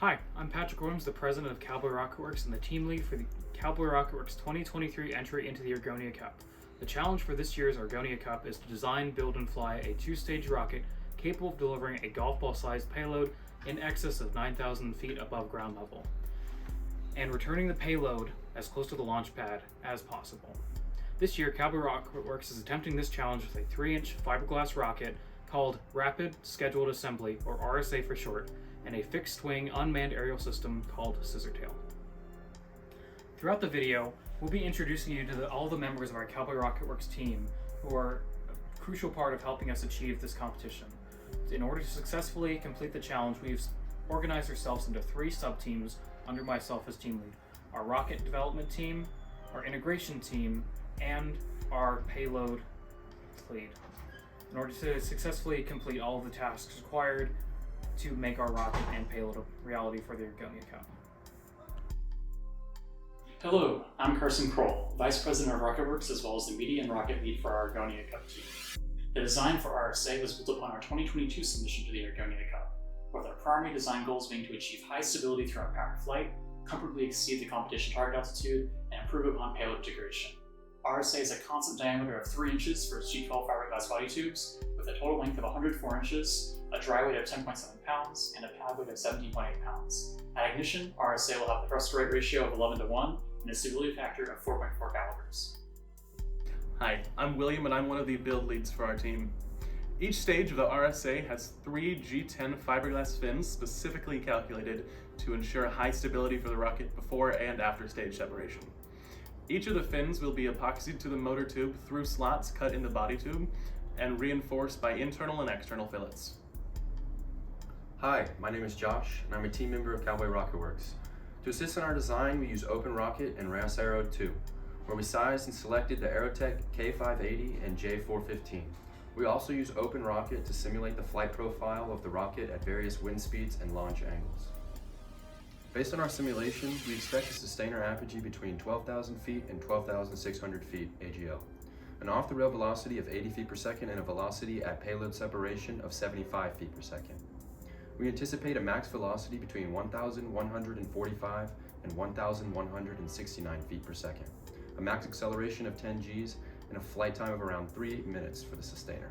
Hi, I'm Patrick Williams, the president of Cowboy Rocketworks and the team lead for the Cowboy Rocketworks 2023 entry into the Argonia Cup. The challenge for this year's Argonia Cup is to design, build, and fly a two-stage rocket capable of delivering a golf ball-sized payload in excess of 9,000 feet above ground level, and returning the payload as close to the launch pad as possible. This year, Cowboy Rocketworks is attempting this challenge with a 3-inch fiberglass rocket called Rapid Scheduled Assembly, or RSA for short, and a fixed-wing unmanned aerial system called Scissortail. Throughout the video, we'll be introducing you to all the members of our Cowboy Rocketworks team who are a crucial part of helping us achieve this competition. In order to successfully complete the challenge, we've organized ourselves into 3 sub-teams under myself as team lead: our rocket development team, our integration team, and our payload lead, in order to successfully complete all of the tasks required to make our rocket and payload a reality for the Argonia Cup. Hello, I'm Carson Kroll, Vice President of Rocketworks as well as the Media and Rocket Lead for our Argonia Cup team. The design for RSA was built upon our 2022 submission to the Argonia Cup, with our primary design goals being to achieve high stability throughout powered flight, comfortably exceed the competition target altitude, and improve upon payload integration. RSA is a constant diameter of 3 inches for its G12 fiberglass body tubes, with a total length of 104 inches, a dry weight of 10.7 pounds, and a pad weight of 17.8 pounds. At ignition, RSA will have the thrust-to-weight ratio of 11:1 and a stability factor of 4.4 calibers. Hi, I'm William and I'm one of the build leads for our team. Each stage of the RSA has 3 G10 fiberglass fins specifically calculated to ensure high stability for the rocket before and after stage separation. Each of the fins will be epoxied to the motor tube through slots cut in the body tube and reinforced by internal and external fillets. Hi, my name is Josh, and I'm a team member of Cowboy Rocketworks. To assist in our design, we use Open Rocket and RAS Aero 2, where we sized and selected the Aerotech K580 and J415. We also use Open Rocket to simulate the flight profile of the rocket at various wind speeds and launch angles. Based on our simulation, we expect a sustainer apogee between 12,000 feet and 12,600 feet AGL, an off-the-rail velocity of 80 feet per second, and a velocity at payload separation of 75 feet per second. We anticipate a max velocity between 1,145 and 1,169 feet per second, a max acceleration of 10 Gs, and a flight time of around 3 minutes for the sustainer.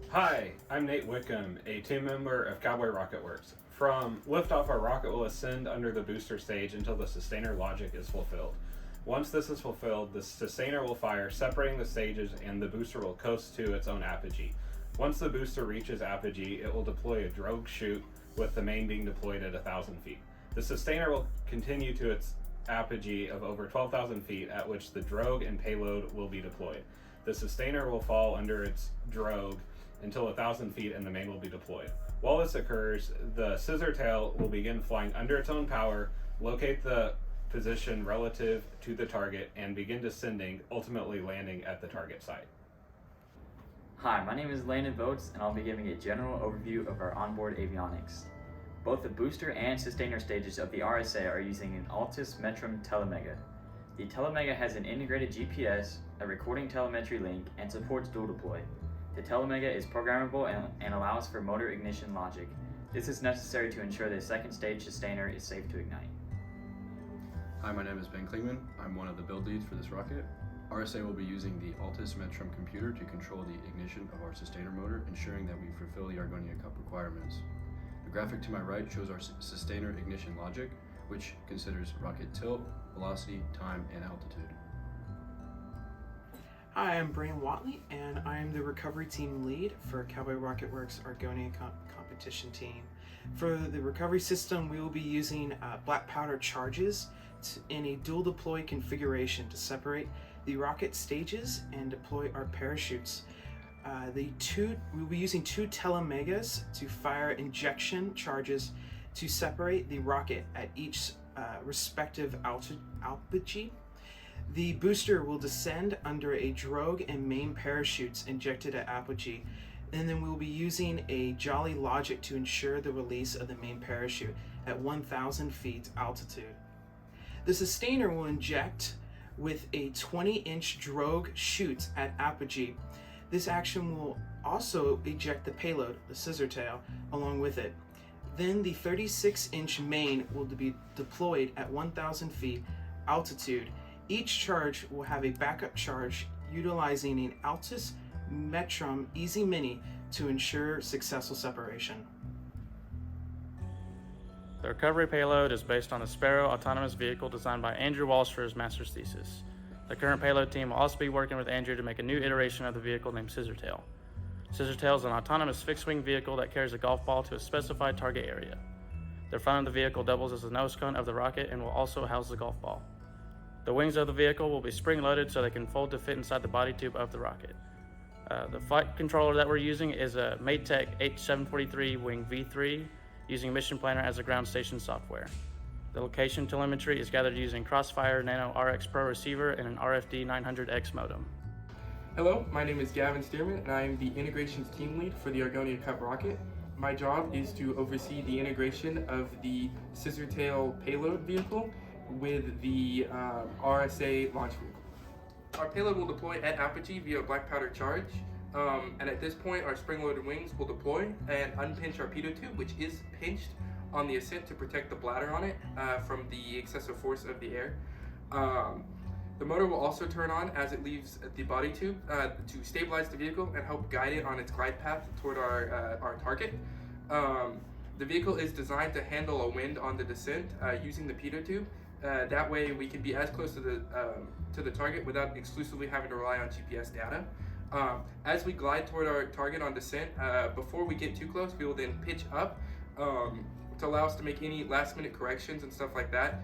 Hi, I'm Nate Wickham, a team member of Cowboy Rocketworks. From liftoff, our rocket will ascend under the booster stage until the sustainer logic is fulfilled. Once this is fulfilled, the sustainer will fire, separating the stages, and the booster will coast to its own apogee. Once the booster reaches apogee, it will deploy a drogue chute, with the main being deployed at 1,000 feet. The sustainer will continue to its apogee of over 12,000 feet, at which the drogue and payload will be deployed. The sustainer will fall under its drogue until 1,000 feet and the main will be deployed. While this occurs, the Scissortail will begin flying under its own power, locate the position relative to the target, and begin descending, ultimately landing at the target site. Hi, my name is Landon Votes, and I'll be giving a general overview of our onboard avionics. Both the booster and sustainer stages of the RSA are using an Altus Metrum Telemega. The Telemega has an integrated GPS, a recording telemetry link, and supports dual deploy. The Telemega is programmable and allows for motor ignition logic. This is necessary to ensure the second stage sustainer is safe to ignite. Hi, my name is Ben Klingman. I'm one of the build leads for this rocket. RSA will be using the Altus Metrum computer to control the ignition of our sustainer motor, ensuring that we fulfill the Argonia Cup requirements. The graphic to my right shows our sustainer ignition logic, which considers rocket tilt, velocity, time, and altitude. Hi, I'm Brian Watley, and I'm the recovery team lead for Cowboy Rocketworks Argonia Cup competition team. For the recovery system, we will be using black powder charges in a dual deploy configuration to separate the rocket stages and deploy our parachutes. We'll be using 2 telemegas to fire injection charges to separate the rocket at each respective apogee. The booster will descend under a drogue and main parachutes injected at apogee, and then we'll be using a Jolly logic to ensure the release of the main parachute at 1,000 feet altitude. The sustainer will inject with a 20-inch drogue chute at apogee. This action will also eject the payload, the Scissortail, along with it. Then the 36-inch main will be deployed at 1,000 feet altitude. Each charge will have a backup charge utilizing an Altus Metrum Easy Mini to ensure successful separation. The recovery payload is based on the Sparrow autonomous vehicle designed by Andrew Walsh for his master's thesis. The current payload team will also be working with Andrew to make a new iteration of the vehicle named Scissortail. Scissortail is an autonomous fixed-wing vehicle that carries a golf ball to a specified target area. The front of the vehicle doubles as the nose cone of the rocket and will also house the golf ball. The wings of the vehicle will be spring-loaded so they can fold to fit inside the body tube of the rocket. The flight controller that we're using is a Maytech H743 Wing V3 using Mission Planner as a ground station software. The location telemetry is gathered using Crossfire Nano RX Pro receiver and an RFD 900X modem. Hello, my name is Gavin Stearman and I am the integrations team lead for the Argonia Cup rocket. My job is to oversee the integration of the Scissortail payload vehicle with the RSA launch vehicle. Our payload will deploy at apogee via black powder charge, and at this point our spring-loaded wings will deploy and unpinch our pitot tube, which is pinched on the ascent to protect the bladder on it from the excessive force of the air. The motor will also turn on as it leaves the body tube to stabilize the vehicle and help guide it on its glide path toward our target. The vehicle is designed to handle a wind on the descent using the pitot tube. That way we can be as close to the target without exclusively having to rely on GPS data. As we glide toward our target on descent, before we get too close, we will then pitch up to allow us to make any last minute corrections and stuff like that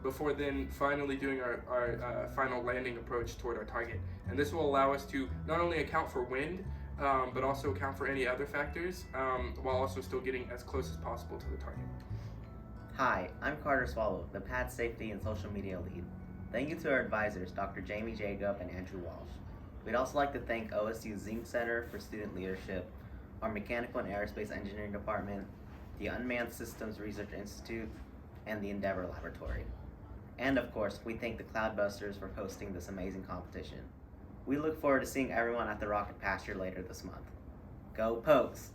before then finally doing our final landing approach toward our target. And this will allow us to not only account for wind, but also account for any other factors while also still getting as close as possible to the target. Hi, I'm Carter Swallow, the Pad Safety and Social Media Lead. Thank you to our advisors, Dr. Jamie Jacob and Andrew Walsh. We'd also like to thank OSU Zing Center for Student Leadership, our Mechanical and Aerospace Engineering Department, the Unmanned Systems Research Institute, and the Endeavor Laboratory. And of course, we thank the Cloudbusters for hosting this amazing competition. We look forward to seeing everyone at the Rocket Pasture later this month. Go Pokes!